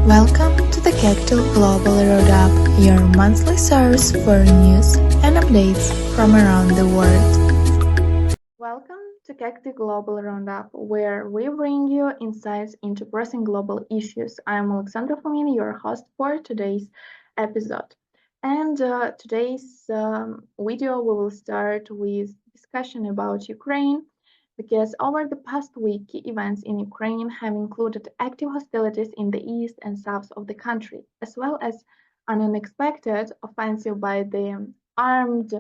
Welcome to the Kectil Global Roundup, your monthly source for news and updates from around the world. Welcome to Kectil Global Roundup, where we bring you insights into pressing global issues. I am Alexandra Fomin, your host for today's episode. And today's video, we will start with discussion about Ukraine because over the past week, key events in Ukraine have included active hostilities in the east and south of the country, as well as an unexpected offensive by the armed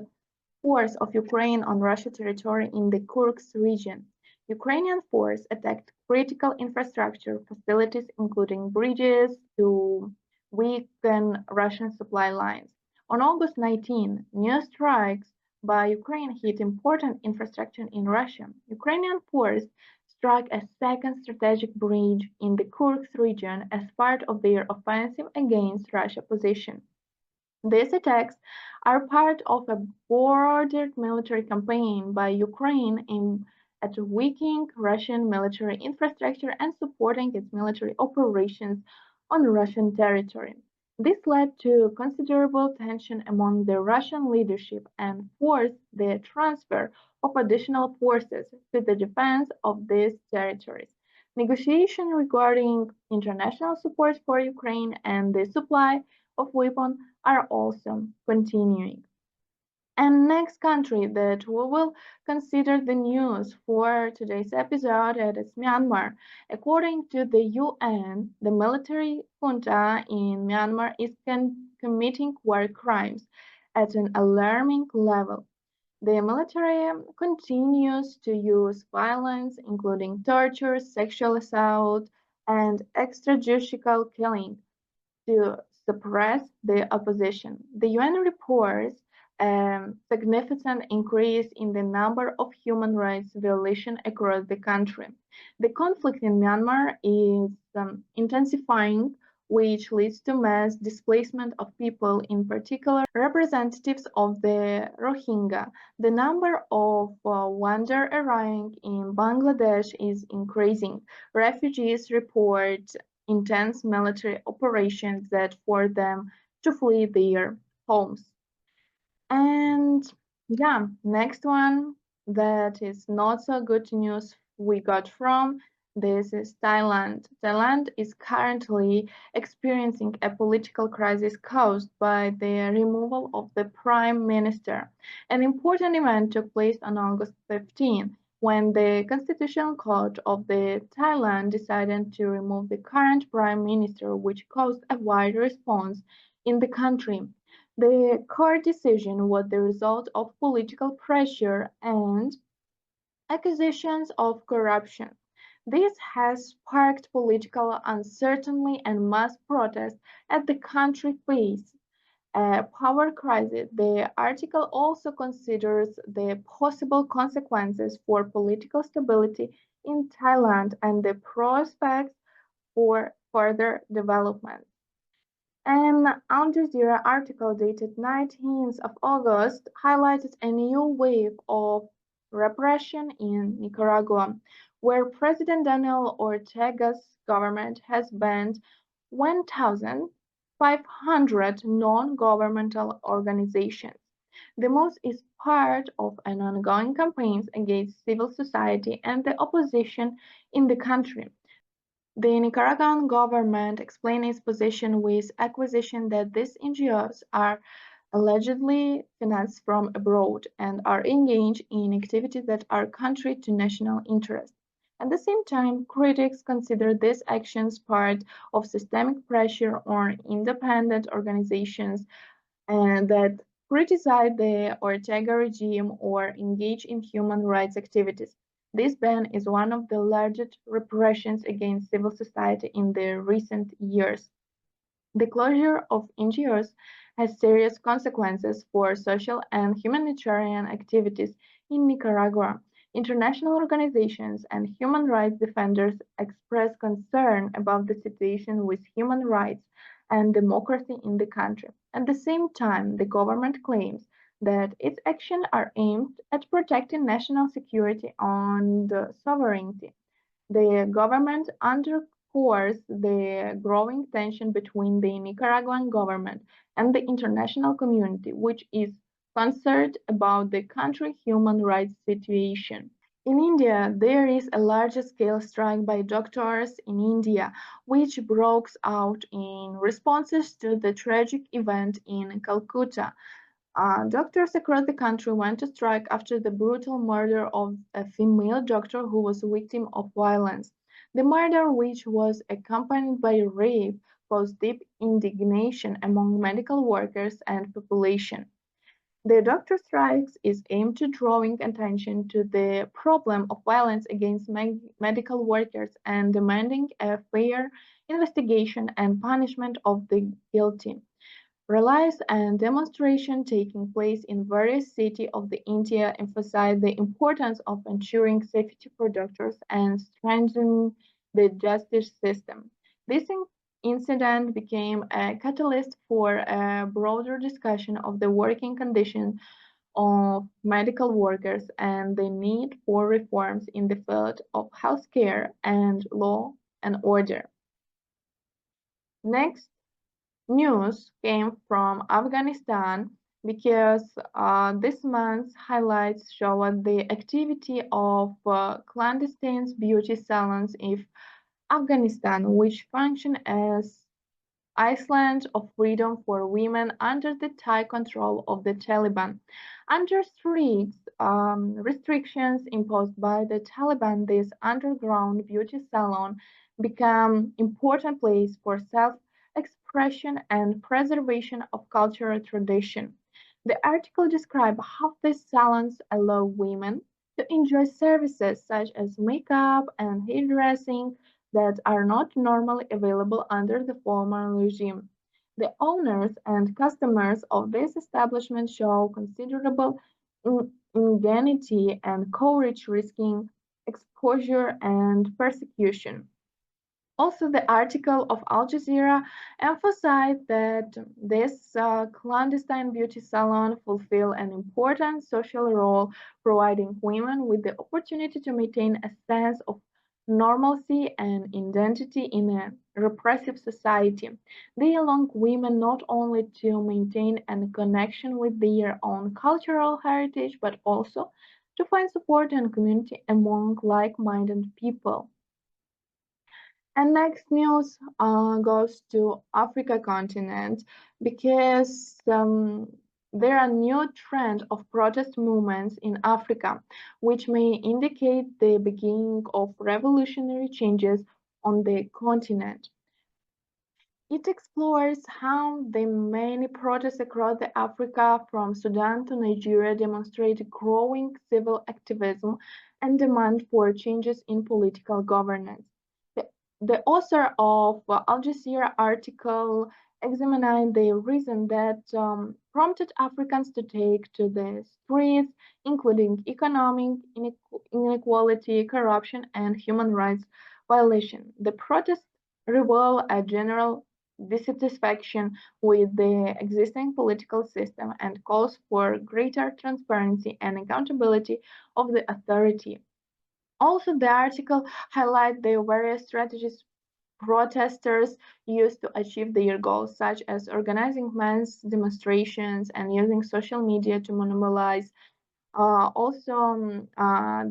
force of Ukraine on Russian territory in the Kursk region. Ukrainian force attacked critical infrastructure facilities, including bridges, to weaken Russian supply lines. On August 19, new strikes by Ukraine hit important infrastructure in Russia. Ukrainian force struck a second strategic bridge in the Kursk region as part of their offensive against Russia's position. These attacks are part of a broader military campaign by Ukraine aimed at weakening Russian military infrastructure and supporting its military operations on Russian territory. This led to considerable tension among the Russian leadership and forced the transfer of additional forces to the defense of these territories. Negotiations regarding international support for Ukraine and the supply of weapons are also continuing. And next country that we will consider the news for today's episode is Myanmar. According to the UN, the military junta in Myanmar is committing war crimes at an alarming level. The military continues to use violence, including torture, sexual assault, and extrajudicial killing to suppress the opposition. The UN reports a significant increase in the number of human rights violations across the country. The conflict in Myanmar is intensifying, which leads to mass displacement of people, in particular representatives of the Rohingya. The number of wanderers arriving in Bangladesh is increasing. Refugees report intense military operations that force them to flee their homes. And yeah, next one that is not so good news we got from this is Thailand. Thailand is currently experiencing a political crisis caused by the removal of the prime minister. An important event took place on August 15 when the Constitutional Court of the Thailand decided to remove the current prime minister, which caused a wide response in the country. The court decision was the result of political pressure and accusations of corruption. This has sparked political uncertainty and mass protests as the country faces a power crisis. The article also considers the possible consequences for political stability in Thailand and the prospects for further development. An Al Jazeera article dated 19th of August highlighted a new wave of repression in Nicaragua, where President Daniel Ortega's government has banned 1,500 non-governmental organizations. The move is part of an ongoing campaign against civil society and the opposition in the country. The Nicaraguan government explained its position with accusation that these NGOs are allegedly financed from abroad and are engaged in activities that are contrary to national interest. At the same time, critics consider these actions part of systemic pressure on independent organizations and that criticize the Ortega regime or engage in human rights activities. This ban is one of the largest repressions against civil society in the recent years. The closure of NGOs has serious consequences for social and humanitarian activities in Nicaragua. International organizations and human rights defenders express concern about the situation with human rights and democracy in the country. At the same time, the government claims that its actions are aimed at protecting national security and sovereignty. The government underscores the growing tension between the Nicaraguan government and the international community, which is concerned about the country's human rights situation. In India, there is a large-scale strike by doctors in India, which broke out in responses to the tragic event in Calcutta. Doctors across the country went to strike after the brutal murder of a female doctor who was a victim of violence. The murder, which was accompanied by rape, caused deep indignation among medical workers and population. The doctor strikes is aimed to drawing attention to the problem of violence against medical workers and demanding a fair investigation and punishment of the guilty. Rallies and demonstrations taking place in various cities of the India emphasize the importance of ensuring safety for doctors and strengthening the justice system. This incident became a catalyst for a broader discussion of the working conditions of medical workers and the need for reforms in the field of healthcare and law and order. Next, news came from Afghanistan because this month's highlights showed the activity of clandestine beauty salons in Afghanistan, which function as island of freedom for women under the tight control of the Taliban. Under strict restrictions imposed by the Taliban, this underground beauty salon became important place for self-expression and preservation of cultural tradition. The article describes how these salons allow women to enjoy services such as makeup and hairdressing that are not normally available under the former regime. The owners and customers of this establishment show considerable ingenuity and courage, risking exposure and persecution. Also, the article of Al Jazeera emphasized that this clandestine beauty salon fulfill an important social role, providing women with the opportunity to maintain a sense of normalcy and identity in a repressive society. They allow women not only to maintain a connection with their own cultural heritage, but also to find support and community among like-minded people. And next news goes to Africa continent because there are new trend of protest movements in Africa, which may indicate the beginning of revolutionary changes on the continent. It explores how the many protests across the Africa, from Sudan to Nigeria, demonstrate growing civil activism and demand for changes in political governance. The, the author of Al Jazeera article examined the reason that prompted Africans to take to the streets, including economic inequality, corruption, and human rights violation. The protests reveal a general dissatisfaction with the existing political system and calls for greater transparency and accountability of the authority. Also, the article highlights the various strategies protesters use to achieve their goals, such as organizing mass demonstrations and using social media to mobilize.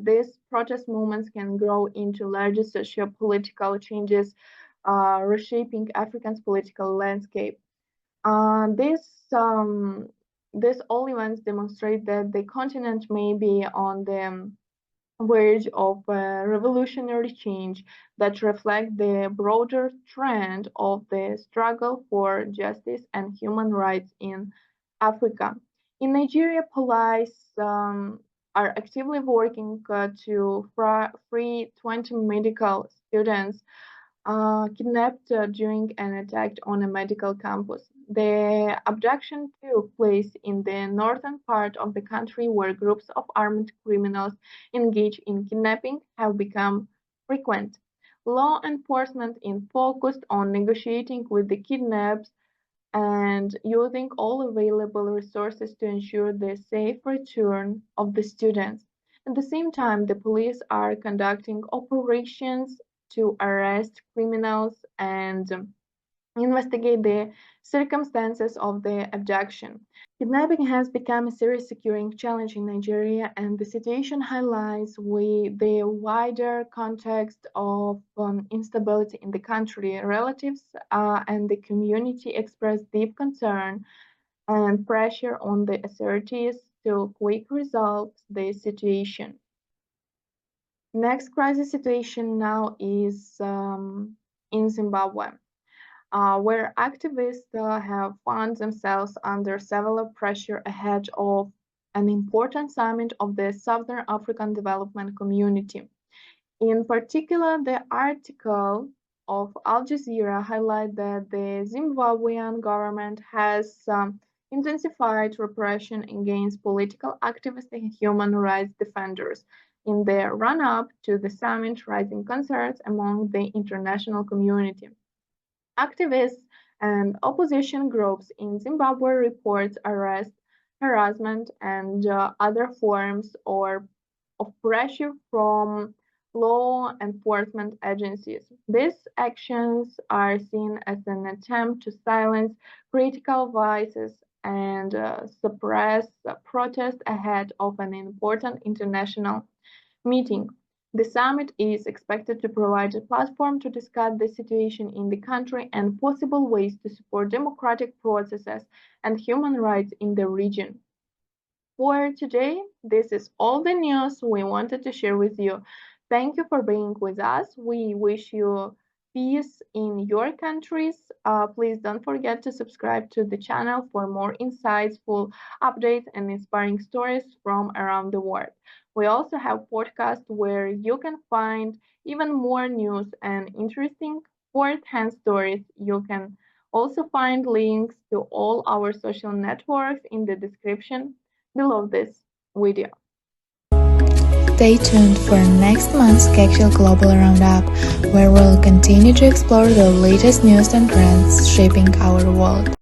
These protest movements can grow into larger socio-political changes, reshaping Africa's political landscape. Uh, this um, these all events demonstrate that the continent may be on the verge of a revolutionary change that reflect the broader trend of the struggle for justice and human rights in Africa. In Nigeria, police are actively working to free 20 medical students kidnapped during an attack on a medical campus. The abduction took place in the northern part of the country where groups of armed criminals engaged in kidnapping have become frequent. Law enforcement is focused on negotiating with the kidnapped and using all available resources to ensure the safe return of the students. At the same time, the police are conducting operations to arrest criminals and investigate the circumstances of the abduction. Kidnapping has become a serious security challenge in Nigeria, and the situation highlights the wider context of instability in the country. Relatives and the community express deep concern and pressure on the authorities to quickly resolve the situation. Next crisis situation now is in Zimbabwe, where activists have found themselves under severe pressure ahead of an important summit of the Southern African Development Community. In particular, the article of Al Jazeera highlights that the Zimbabwean government has intensified repression against political activists and human rights defenders in the run-up to the summit, raising concerns among the international community. Activists and opposition groups in Zimbabwe report arrest, harassment, and other forms of pressure from law enforcement agencies. These actions are seen as an attempt to silence critical voices and suppress protest ahead of an important international meeting. The summit is expected to provide a platform to discuss the situation in the country and possible ways to support democratic processes and human rights in the region. For today, this is all the news we wanted to share with you. Thank you for being with us. We wish you peace in your countries. Please don't forget to subscribe to the channel for more insightful updates and inspiring stories from around the world. We also have podcasts where you can find even more news and interesting first-hand stories. You can also find links to all our social networks in the description below this video. Stay tuned for next month's Kectil Global Roundup, where we'll continue to explore the latest news and trends shaping our world.